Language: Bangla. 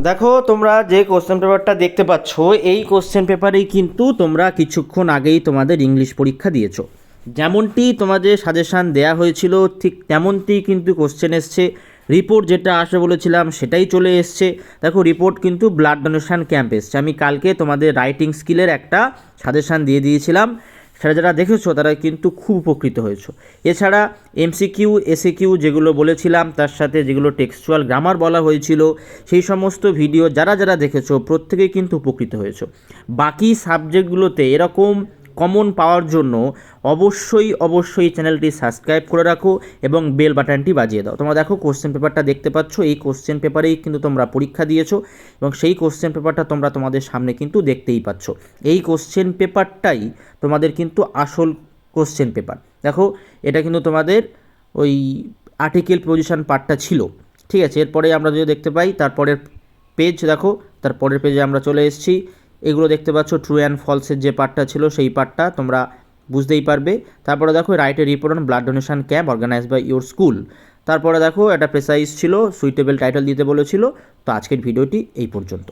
দেখো তোমরা যে কোশ্চেন পেপারটা দেখতে পাচ্ছ এই কোশ্চেন পেপারেই কিন্তু তোমরা কিছুক্ষণ আগেই তোমাদের ইংলিশ পরীক্ষা দিয়েছো। যেমনটি তোমাদের সাজেশান দেয়া হয়েছিল ঠিক তেমনটি কিন্তু কোশ্চেন এসছে। রিপোর্ট যেটা আসবে বলেছিলাম সেটাই চলে এসছে। দেখো রিপোর্ট কিন্তু ব্লাড ডোনেশন ক্যাম্প এসছে। আমি কালকে তোমাদের রাইটিং স্কিলের একটা সাজেশান দিয়ে দিয়েছিলাম, সেটা যারা দেখেছো তারা কিন্তু খুব উপকৃত হয়েছো। এছাড়া এমসিকিউ এসিকিউ যেগুলো বলেছিলাম তার সাথে যেগুলো টেক্সচুয়াল গ্রামার বলা হয়েছিল সেই সমস্ত ভিডিও যারা যারা দেখেছো প্রত্যেকেই কিন্তু উপকৃত হয়েছো। বাকি সাবজেক্টগুলোতে এরকম কমন পাওয়ার জন্য অবশ্যই চ্যানেলটি সাবস্ক্রাইব করে রাখো এবং বেল বাটনটি বাজিয়ে দাও। তোমরা দেখো কোশ্চেন পেপারটা দেখতে পাচ্ছ, এই কোশ্চেন পেপারেই কিন্তু তোমরা পরীক্ষা দিয়েছো এবং সেই কোশ্চেন পেপারটা তোমরা তোমাদের সামনে কিন্তু দেখতেই পাচ্ছ। এই কোশ্চেন পেপারটাই তোমাদের কিন্তু আসল কোশ্চেন পেপার। দেখো এটা কিন্তু তোমাদের ওই আর্টিকেল পজিশন পার্টটা ছিল, ঠিক আছে। এরপরে আমরা যদি দেখতে পাই তারপরের পেজ, দেখো তারপরের পেজে আমরা চলে এসেছি। এগুলো দেখতে পাচ্ছ ট্রু অ্যান্ড ফলসের যে পার্টটা ছিল সেই পার্টটা তোমরা বুঝতেই পারবে। তারপরে দেখো write a report on blood donation camp organise by your school. তারপরে দেখো এটা প্রেসাইজ ছিল, সুইটেবল টাইটেল দিতে বলেছিল। তো আজকের ভিডিওটি এই পর্যন্ত।